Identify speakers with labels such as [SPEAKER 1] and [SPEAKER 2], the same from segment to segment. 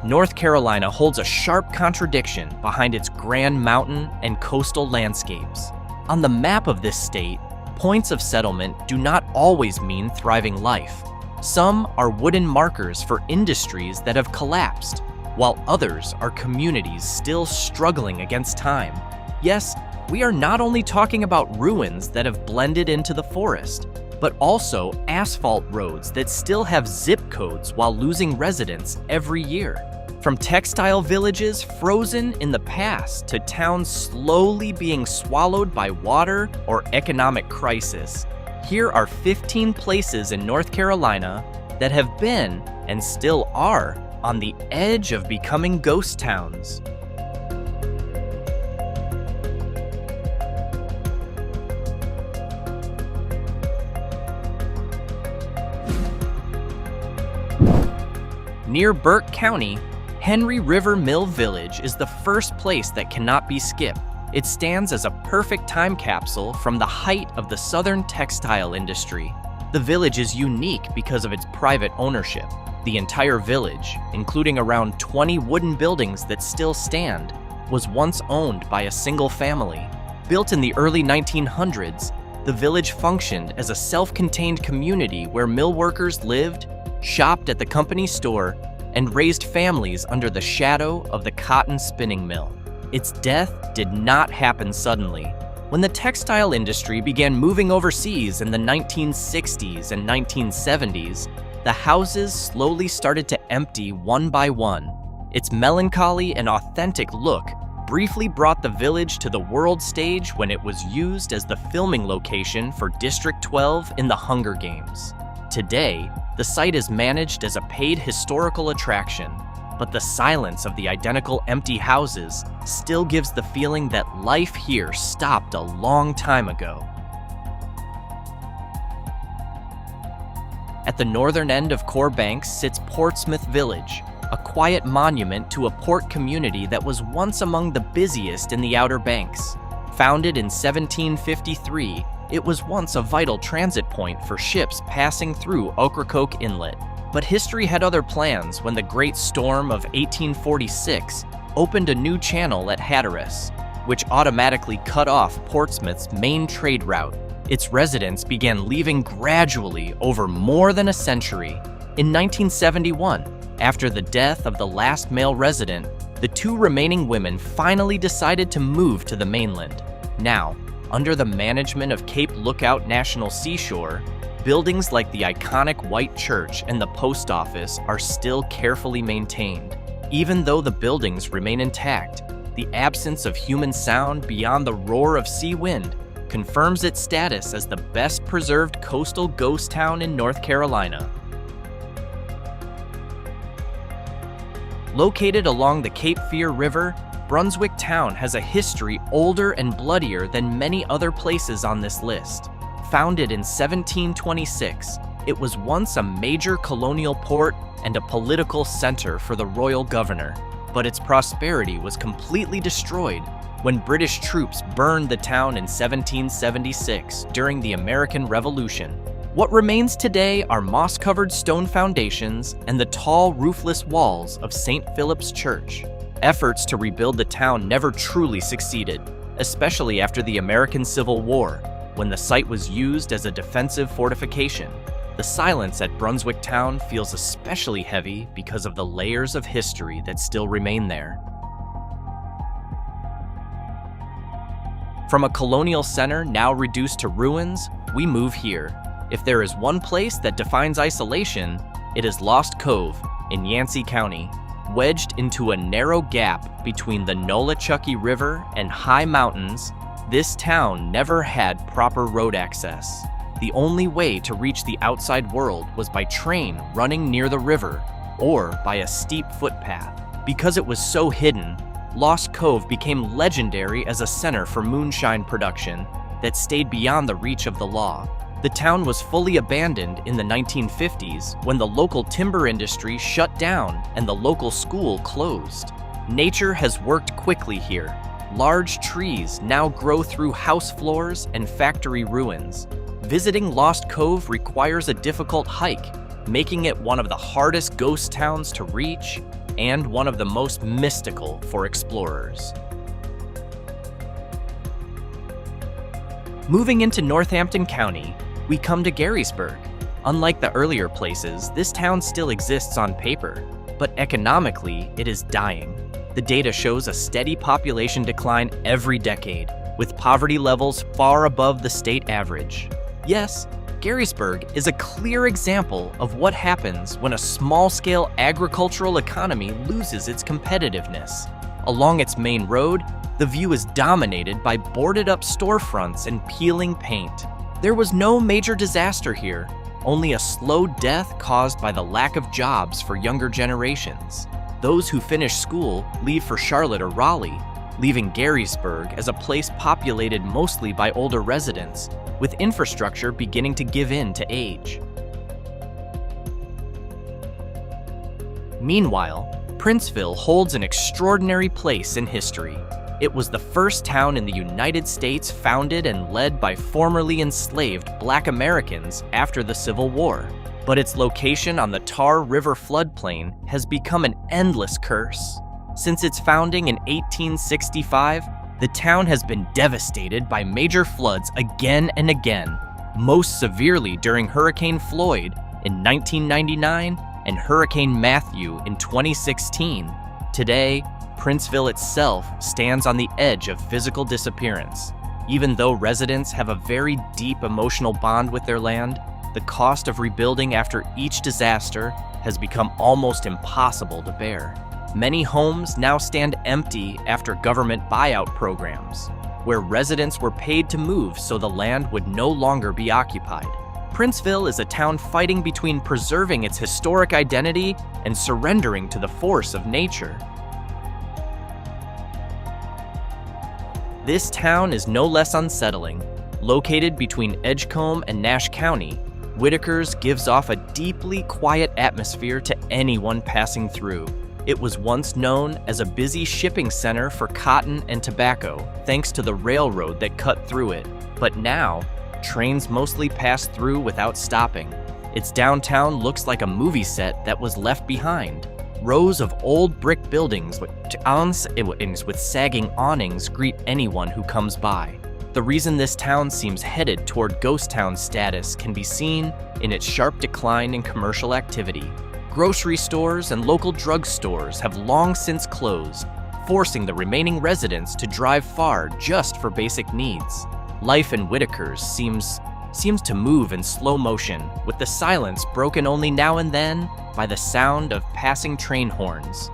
[SPEAKER 1] North Carolina holds a sharp contradiction behind its grand mountain and coastal landscapes. On the map of this state, points of settlement do not always mean thriving life. Some are wooden markers for industries that have collapsed, while others are communities still struggling against time. Yes, we are not only talking about ruins that have blended into the forest, but also asphalt roads that still have zip codes while losing residents every year. From textile villages frozen in the past to towns slowly being swallowed by water or economic crisis, here are 15 places in North Carolina that have been, and still are, on the edge of becoming ghost towns. Near Burke County, Henry River Mill Village is the first place that cannot be skipped. It stands as a perfect time capsule from the height of the southern textile industry. The village is unique because of its private ownership. The entire village, including around 20 wooden buildings that still stand, was once owned by a single family. Built in the early 1900s, the village functioned as a self-contained community where mill workers lived, shopped at the company store, and raised families under the shadow of the cotton spinning mill. Its death did not happen suddenly. When the textile industry began moving overseas in the 1960s and 1970s, the houses slowly started to empty one by one. Its melancholy and authentic look briefly brought the village to the world stage when it was used as the filming location for District 12 in the Hunger Games. Today, the site is managed as a paid historical attraction, but the silence of the identical empty houses still gives the feeling that life here stopped a long time ago. At the northern end of Core Banks sits Portsmouth Village, a quiet monument to a port community that was once among the busiest in the Outer Banks. Founded in 1753, it was once a vital transit point for ships passing through Ocracoke Inlet. But history had other plans when the Great Storm of 1846 opened a new channel at Hatteras, which automatically cut off Portsmouth's main trade route. Its residents began leaving gradually over more than a century. In 1971, after the death of the last male resident, the two remaining women finally decided to move to the mainland. Now, under the management of Cape Lookout National Seashore, buildings like the iconic White Church and the post office are still carefully maintained. Even though the buildings remain intact, the absence of human sound beyond the roar of sea wind confirms its status as the best preserved coastal ghost town in North Carolina. Located along the Cape Fear River, Brunswick town has a history older and bloodier than many other places on this list. Founded in 1726, it was once a major colonial port and a political center for the royal governor, but its prosperity was completely destroyed when British troops burned the town in 1776 during the American Revolution. What remains today are moss-covered stone foundations and the tall, roofless walls of St. Philip's Church. Efforts to rebuild the town never truly succeeded, especially after the American Civil War, when the site was used as a defensive fortification. The silence at Brunswick town feels especially heavy because of the layers of history that still remain there. From a colonial center now reduced to ruins, we move here. If there is one place that defines isolation, it is Lost Cove in Yancey County. Wedged into a narrow gap between the Nolichucky River and high mountains, this town never had proper road access. The only way to reach the outside world was by train running near the river or by a steep footpath. Because it was so hidden, Lost Cove became legendary as a center for moonshine production that stayed beyond the reach of the law. The town was fully abandoned in the 1950s when the local timber industry shut down and the local school closed. Nature has worked quickly here. Large trees now grow through house floors and factory ruins. Visiting Lost Cove requires a difficult hike, making it one of the hardest ghost towns to reach and one of the most mystical for explorers. Moving into Northampton County, we come to Garysburg. Unlike the earlier places, this town still exists on paper, but economically, it is dying. The data shows a steady population decline every decade, with poverty levels far above the state average. Yes, Garysburg is a clear example of what happens when a small-scale agricultural economy loses its competitiveness. Along its main road, the view is dominated by boarded-up storefronts and peeling paint. There was no major disaster here, only a slow death caused by the lack of jobs for younger generations. Those who finish school leave for Charlotte or Raleigh, leaving Garysburg as a place populated mostly by older residents, with infrastructure beginning to give in to age. Meanwhile, Princeville holds an extraordinary place in history. It was the first town in the United States founded and led by formerly enslaved Black Americans after the Civil War. But its location on the Tar River floodplain has become an endless curse. Since its founding in 1865, the town has been devastated by major floods again and again, most severely during Hurricane Floyd in 1999 and Hurricane Matthew in 2016. Today, Princeville itself stands on the edge of physical disappearance. Even though residents have a very deep emotional bond with their land, the cost of rebuilding after each disaster has become almost impossible to bear. Many homes now stand empty after government buyout programs, where residents were paid to move so the land would no longer be occupied. Princeville is a town fighting between preserving its historic identity and surrendering to the force of nature. This town is no less unsettling. Located between Edgecombe and Nash County, Whitakers gives off a deeply quiet atmosphere to anyone passing through. It was once known as a busy shipping center for cotton and tobacco, thanks to the railroad that cut through it. But now, trains mostly pass through without stopping. Its downtown looks like a movie set that was left behind. Rows of old brick buildings with sagging awnings greet anyone who comes by. The reason this town seems headed toward ghost town status can be seen in its sharp decline in commercial activity. Grocery stores and local drug stores have long since closed, forcing the remaining residents to drive far just for basic needs. Life in Whitakers seems to move in slow motion, with the silence broken only now and then by the sound of passing train horns.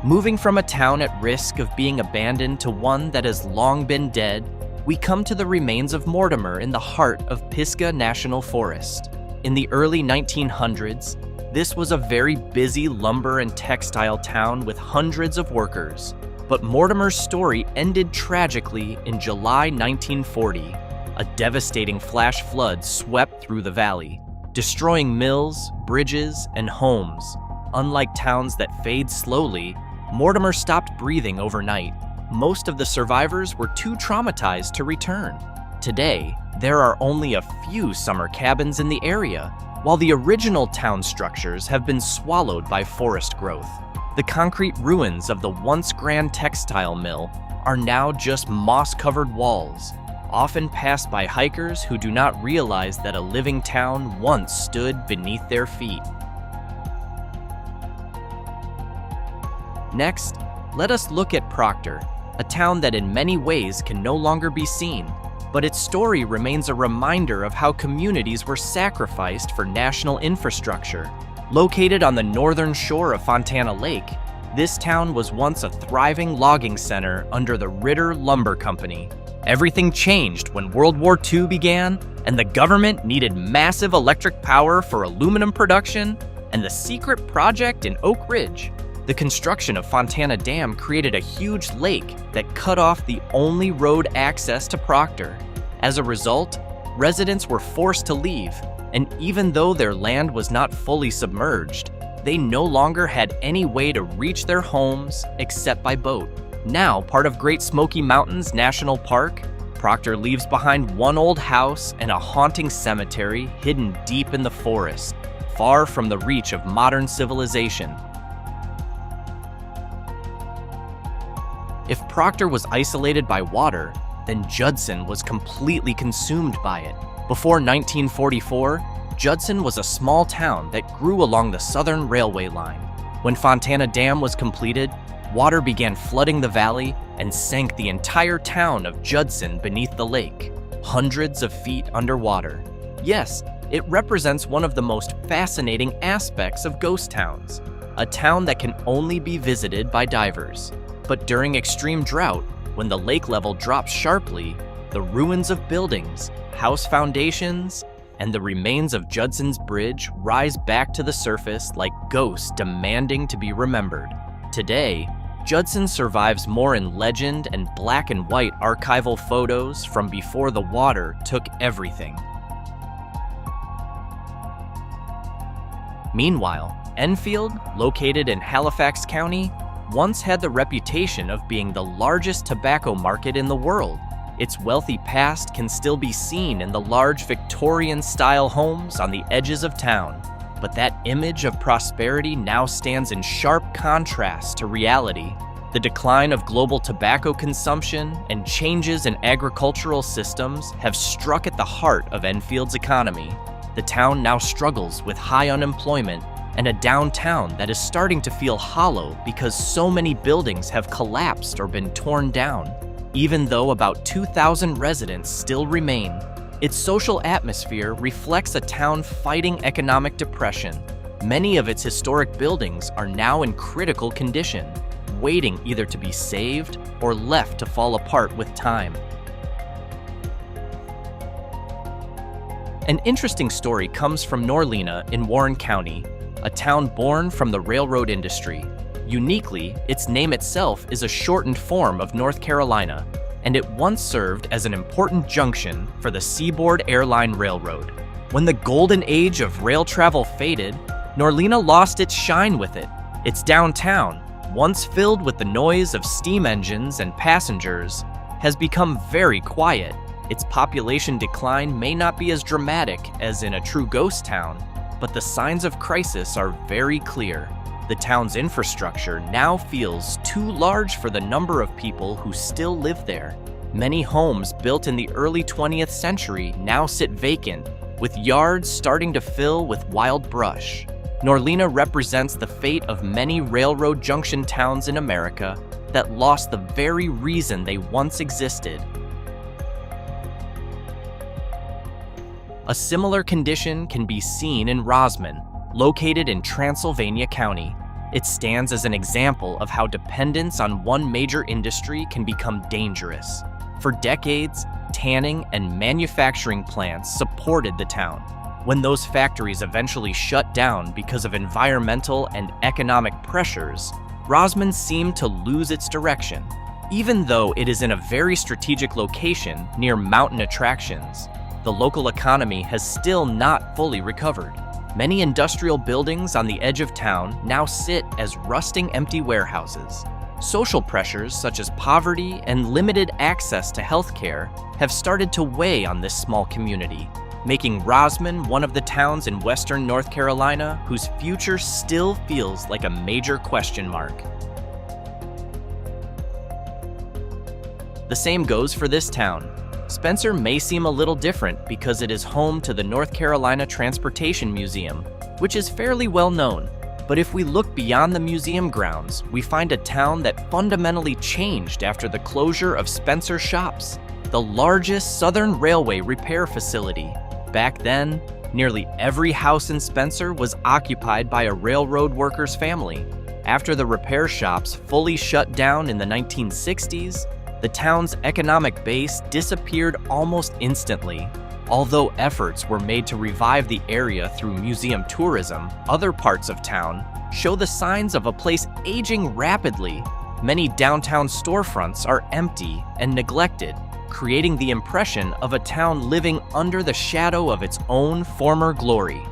[SPEAKER 1] Moving from a town at risk of being abandoned to one that has long been dead, we come to the remains of Mortimer in the heart of Pisgah National Forest. In the early 1900s, this was a very busy lumber and textile town with hundreds of workers. But Mortimer's story ended tragically in July 1940. A devastating flash flood swept through the valley, destroying mills, bridges, and homes. Unlike towns that fade slowly, Mortimer stopped breathing overnight. Most of the survivors were too traumatized to return. Today, there are only a few summer cabins in the area, while the original town structures have been swallowed by forest growth. The concrete ruins of the once grand textile mill are now just moss-covered walls, often passed by hikers who do not realize that a living town once stood beneath their feet. Next, let us look at Proctor, a town that in many ways can no longer be seen, but its story remains a reminder of how communities were sacrificed for national infrastructure. Located on the northern shore of Fontana Lake, this town was once a thriving logging center under the Ritter Lumber Company. Everything changed when World War II began, and the government needed massive electric power for aluminum production and the secret project in Oak Ridge. The construction of Fontana Dam created a huge lake that cut off the only road access to Proctor. As a result, residents were forced to leave, and even though their land was not fully submerged, they no longer had any way to reach their homes except by boat. Now part of Great Smoky Mountains National Park, Proctor leaves behind one old house and a haunting cemetery hidden deep in the forest. far from the reach of modern civilization. If Proctor was isolated by water, then Judson was completely consumed by it. Before 1944, Judson was a small town that grew along the southern railway line. When Fontana Dam was completed, water began flooding the valley and sank the entire town of Judson beneath the lake, hundreds of feet underwater. Yes, it represents one of the most fascinating aspects of ghost towns, a town that can only be visited by divers. But during extreme drought, when the lake level drops sharply, the ruins of buildings, house foundations, and the remains of Judson's bridge rise back to the surface like ghosts demanding to be remembered. Today, Judson survives more in legend and black and white archival photos from before the water took everything. Meanwhile, Enfield, located in Halifax County, once had the reputation of being the largest tobacco market in the world. Its wealthy past can still be seen in the large Victorian-style homes on the edges of town. But that image of prosperity now stands in sharp contrast to reality. The decline of global tobacco consumption and changes in agricultural systems have struck at the heart of Enfield's economy. The town now struggles with high unemployment and a downtown that is starting to feel hollow because so many buildings have collapsed or been torn down. Even though about 2,000 residents still remain, its social atmosphere reflects a town fighting economic depression. Many of its historic buildings are now in critical condition, waiting either to be saved or left to fall apart with time. An interesting story comes from Norlina in Warren County, a town born from the railroad industry. Uniquely, its name itself is a shortened form of North Carolina, and it once served as an important junction for the Seaboard Airline Railroad. When the golden age of rail travel faded, Norlina lost its shine with it. Its downtown, once filled with the noise of steam engines and passengers, has become very quiet. Its population decline may not be as dramatic as in a true ghost town, but the signs of crisis are very clear. The town's infrastructure now feels too large for the number of people who still live there. Many homes built in the early 20th century now sit vacant, with yards starting to fill with wild brush. Norlina represents the fate of many railroad junction towns in America that lost the very reason they once existed. A similar condition can be seen in Rosman, located in Transylvania County. It stands as an example of how dependence on one major industry can become dangerous. For decades, tanning and manufacturing plants supported the town. When those factories eventually shut down because of environmental and economic pressures, Rosman seemed to lose its direction. Even though it is in a very strategic location near mountain attractions, the local economy has still not fully recovered. Many industrial buildings on the edge of town now sit as rusting empty warehouses. Social pressures such as poverty and limited access to healthcare have started to weigh on this small community, making Rosman one of the towns in western North Carolina whose future still feels like a major question mark. The same goes for this town. Spencer may seem a little different because it is home to the North Carolina Transportation Museum, which is fairly well known. But if we look beyond the museum grounds, we find a town that fundamentally changed after the closure of Spencer Shops, the largest Southern Railway repair facility. Back then, nearly every house in Spencer was occupied by a railroad worker's family. After the repair shops fully shut down in the 1960s, the town's economic base disappeared almost instantly. Although efforts were made to revive the area through museum tourism, other parts of town show the signs of a place aging rapidly. Many downtown storefronts are empty and neglected, creating the impression of a town living under the shadow of its own former glory.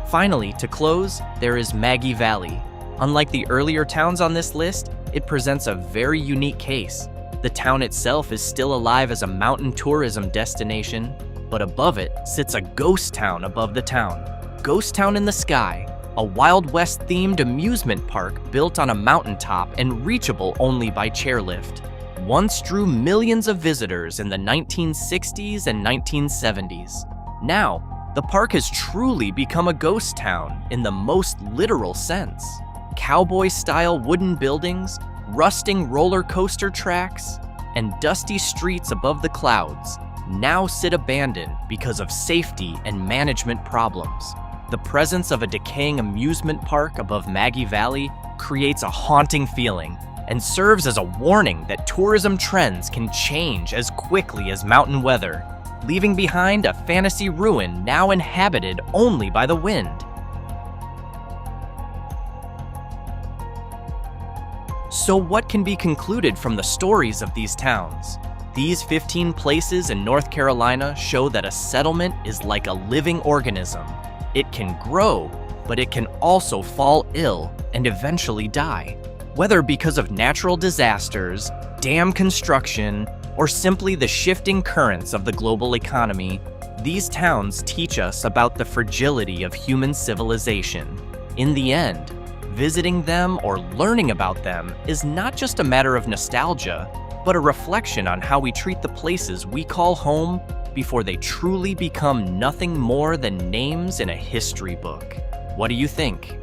[SPEAKER 1] Finally, to close, there is Maggie Valley. Unlike the earlier towns on this list, it presents a very unique case. The town itself is still alive as a mountain tourism destination, but above it sits a ghost town above the town. Ghost Town in the Sky, a Wild West-themed amusement park built on a mountaintop and reachable only by chairlift. Once drew millions of visitors in the 1960s and 1970s. Now, the park has truly become a ghost town in the most literal sense. Cowboy-style wooden buildings, rusting roller coaster tracks, and dusty streets above the clouds now sit abandoned because of safety and management problems. The presence of a decaying amusement park above Maggie Valley creates a haunting feeling and serves as a warning that tourism trends can change as quickly as mountain weather, leaving behind a fantasy ruin now inhabited only by the wind. So what can be concluded from the stories of these towns? These 15 places in North Carolina show that a settlement is like a living organism. It can grow, but it can also fall ill and eventually die. Whether because of natural disasters, dam construction, or simply the shifting currents of the global economy, these towns teach us about the fragility of human civilization. In the end, visiting them or learning about them is not just a matter of nostalgia, but a reflection on how we treat the places we call home before they truly become nothing more than names in a history book. What do you think?